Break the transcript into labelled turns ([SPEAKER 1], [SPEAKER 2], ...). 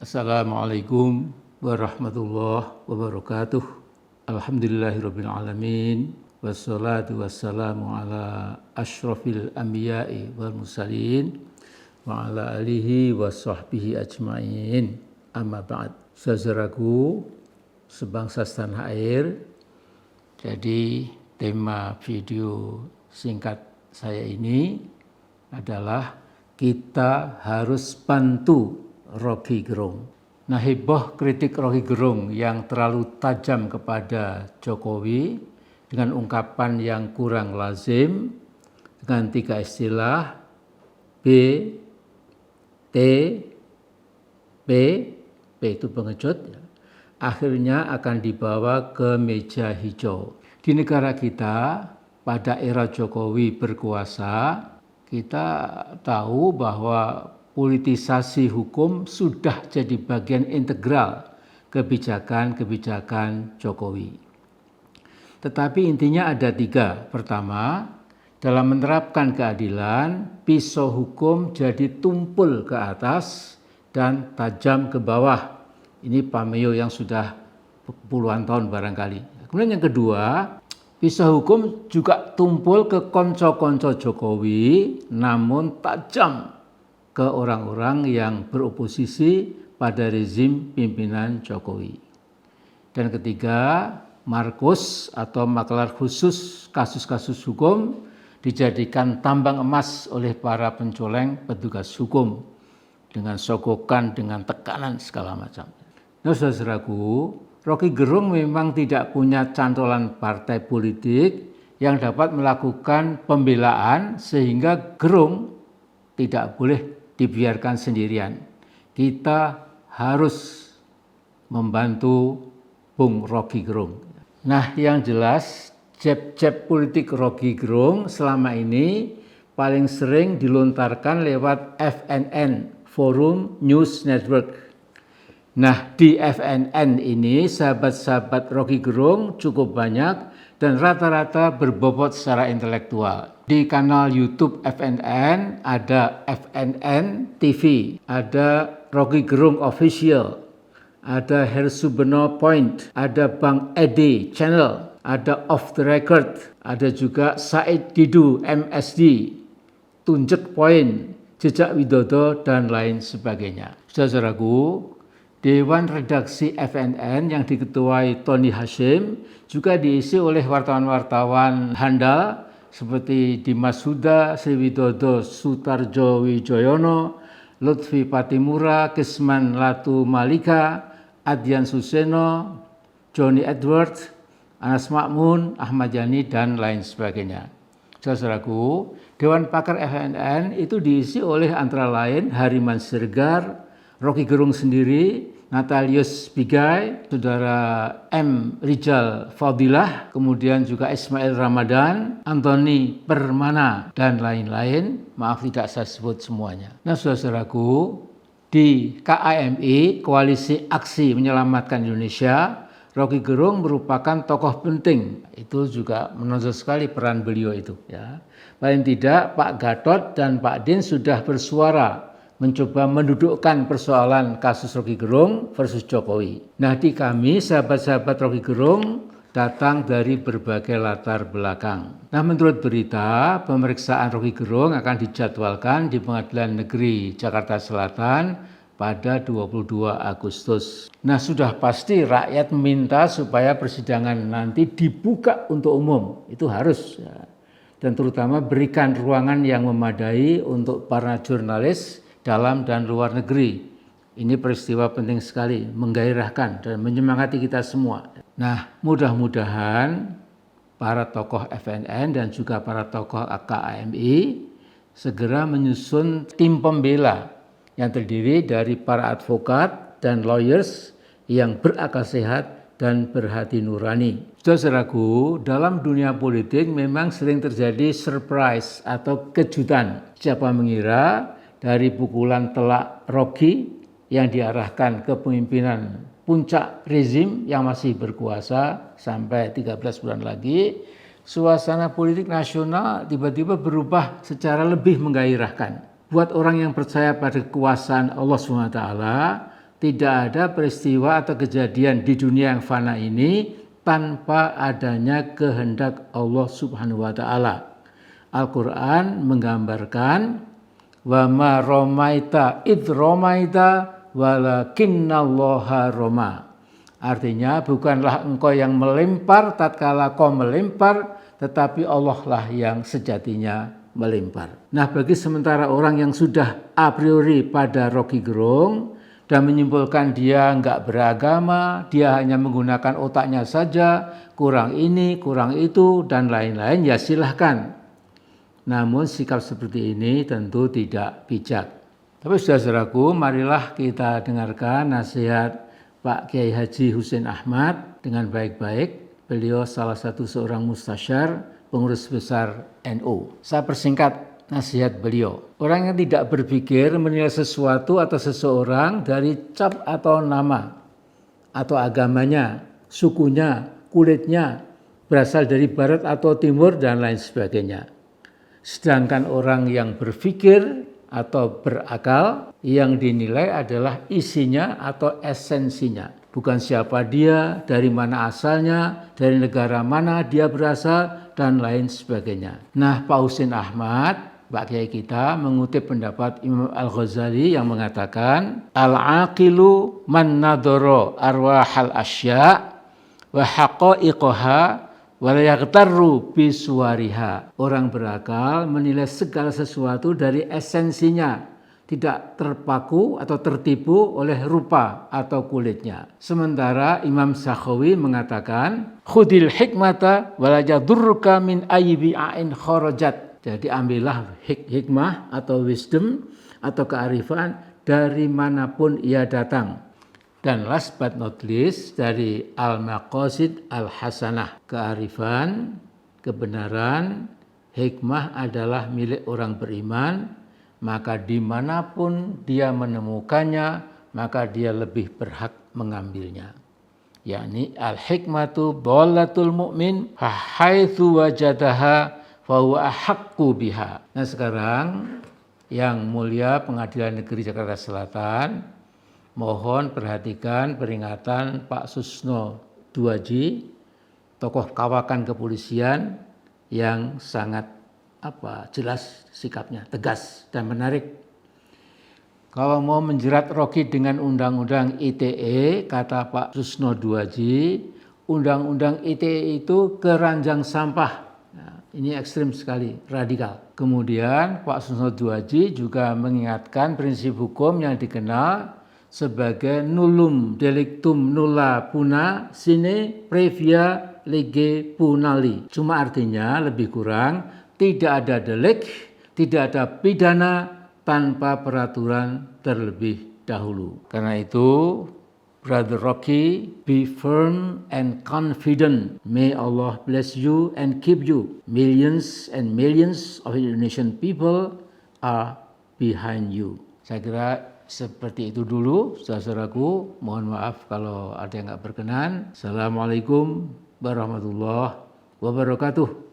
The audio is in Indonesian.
[SPEAKER 1] Assalamualaikum warahmatullahi wabarakatuh. Alhamdulillahirabbil alamin. Wassalatu wassalamu ala asyrafil anbiya'i wal mursalin wa ala alihi wa sahbihi ajmain. Amma ba'd. Saudaraku sebangsa setanah air. Jadi tema video singkat saya ini adalah kita harus bantu Rocky Gerung. Nah, heboh kritik Rocky Gerung yang terlalu tajam kepada Jokowi dengan ungkapan yang kurang lazim dengan 3 istilah B, T, P itu pengecut, akhirnya akan dibawa ke meja hijau. Di negara kita pada era Jokowi berkuasa, kita tahu bahwa politisasi hukum sudah jadi bagian integral kebijakan-kebijakan Jokowi. Tetapi intinya ada 3. Pertama, dalam menerapkan keadilan, pisau hukum jadi tumpul ke atas dan tajam ke bawah. Ini pameo yang sudah puluhan tahun barangkali. Kemudian yang kedua, pisau hukum juga tumpul ke konco-konco Jokowi, namun tajam ke orang-orang yang beroposisi pada rezim pimpinan Jokowi. Dan ketiga, Markus atau maklar khusus kasus-kasus hukum dijadikan tambang emas oleh para pencoleng petugas hukum dengan sogokan, dengan tekanan segala macam. Nah, saudaraku, Rocky Gerung memang tidak punya cantolan partai politik yang dapat melakukan pembelaan sehingga Gerung tidak boleh dibiarkan sendirian. Kita harus membantu Bung Rocky Gerung. Nah, yang jelas jab-jab politik Rocky Gerung selama ini paling sering dilontarkan lewat FNN, Forum News Network. Nah, di FNN ini sahabat-sahabat Rocky Gerung cukup banyak dan rata-rata berbobot secara intelektual. Di kanal YouTube FNN ada FNN TV, ada Rocky Gerung Official, ada Hersubeno Point, ada Bang Edi Channel, ada Off the Record, ada juga Said Didu MSD, Tunjek Point, Jejak Widodo, dan lain sebagainya. Saudaraku, Dewan Redaksi FNN yang diketuai Tony Hashim juga diisi oleh wartawan-wartawan handal seperti Dimas Huda, Sriwidodo Sutarjo Wijoyono, Lutfi Patimura, Kisman Latu Malika, Adrian Suseno, Johnny Edwards, Anas Makmun, Ahmad Yani, dan lain sebagainya. Saudaraku, Dewan Pakar FNN itu diisi oleh antara lain Hariman Siregar, Rocky Gerung sendiri, Natalius Bigai, Saudara M. Rijal Fadilah, kemudian juga Ismail Ramadan, Anthony Permana, dan lain-lain. Maaf tidak saya sebut semuanya. Nah, saudaraku, di KAMI, Koalisi Aksi Menyelamatkan Indonesia, Rocky Gerung merupakan tokoh penting. Itu juga menonjol sekali peran beliau itu. Ya. Paling tidak Pak Gatot dan Pak Din sudah bersuara mencoba mendudukkan persoalan kasus Rocky Gerung versus Jokowi. Nah, di kami sahabat-sahabat Rocky Gerung datang dari berbagai latar belakang. Nah, menurut berita, pemeriksaan Rocky Gerung akan dijadwalkan di Pengadilan Negeri Jakarta Selatan pada 22 Agustus. Nah, sudah pasti rakyat meminta supaya persidangan nanti dibuka untuk umum. Itu harus. Ya. Dan terutama berikan ruangan yang memadai untuk para jurnalis dalam dan luar negeri. Ini peristiwa penting sekali, menggairahkan dan menyemangati kita semua. Nah, mudah-mudahan para tokoh FNN dan juga para tokoh KAMI segera menyusun tim pembela yang terdiri dari para advokat dan lawyers yang berakal sehat dan berhati nurani. Saudaraku, dalam dunia politik memang sering terjadi surprise atau kejutan. Siapa mengira dari pukulan telak Rocky yang diarahkan ke pemimpinan puncak rezim yang masih berkuasa sampai 13 bulan lagi, suasana politik nasional tiba-tiba berubah secara lebih menggairahkan. Buat orang yang percaya pada kekuasaan Allah SWT, tidak ada peristiwa atau kejadian di dunia yang fana ini tanpa adanya kehendak Allah Subhanahu wa taala. Al-Qur'an menggambarkan wa ma romaita id romaita walakinnallaha roma. Artinya bukanlah engkau yang melempar tatkala kau melempar, tetapi Allah lah yang sejatinya melempar. Nah, bagi sementara orang yang sudah a priori pada Rocky Gerung dan menyimpulkan dia enggak beragama, dia hanya menggunakan otaknya saja, kurang ini, kurang itu, dan lain-lain, ya silahkan. Namun sikap seperti ini tentu tidak bijak. Tapi saudara-saudaraku, marilah kita dengarkan nasihat Pak Kiai Haji Husein Ahmad dengan baik-baik. Beliau salah satu seorang mustasyar, pengurus besar NU. Saya persingkat nasihat beliau. Orang yang tidak berpikir menilai sesuatu atau seseorang dari cap atau nama, atau agamanya, sukunya, kulitnya, berasal dari barat atau timur, dan lain sebagainya. Sedangkan orang yang berpikir atau berakal, yang dinilai adalah isinya atau esensinya. Bukan siapa dia, dari mana asalnya, dari negara mana dia berasal, dan lain sebagainya. Nah, Pak Husein Ahmad, Pak Kiai kita, mengutip pendapat Imam Al-Ghazali yang mengatakan, al-aqilu man nadoro arwahal asya wa haqaiqaha wa la yaghtarru bisuwariha. Orang berakal menilai segala sesuatu dari esensinya, tidak terpaku atau tertipu oleh rupa atau kulitnya. Sementara Imam Sakhawi mengatakan, khudil hikmata wa la yadurruka min ayyi ain kharajat. Jadi ambillah hikmah atau wisdom atau kearifan dari manapun ia datang. Dan last but not least dari al-maqasid al-hasanah. Kearifan, kebenaran, hikmah adalah milik orang beriman. Maka dimanapun dia menemukannya, maka dia lebih berhak mengambilnya. Yakni al-hikmatu dhalatul mu'min haitsu wajadaha fahuwa ahaqqu biha. Nah, sekarang yang mulia Pengadilan Negeri Jakarta Selatan, mohon perhatikan peringatan Pak Susno Duaji, tokoh kawakan kepolisian yang sangat jelas sikapnya, tegas dan menarik. Kalau mau menjerat Rocky dengan Undang-Undang ITE, kata Pak Susno Duaji, Undang-Undang ITE itu keranjang sampah. Ini ekstrim sekali, radikal. Kemudian Pak Susno Duaji juga mengingatkan prinsip hukum yang dikenal sebagai nullum delictum nulla puna sine previa lege punali. Cuma artinya lebih kurang tidak ada delik, tidak ada pidana tanpa peraturan terlebih dahulu. Karena itu, Brother Rocky, be firm and confident. May Allah bless you and keep you. Millions and millions of Indonesian people are behind you. Saya kira seperti itu dulu, saudaraku. Mohon maaf kalau ada yang nggak berkenan. Assalamualaikum warahmatullahi wabarakatuh.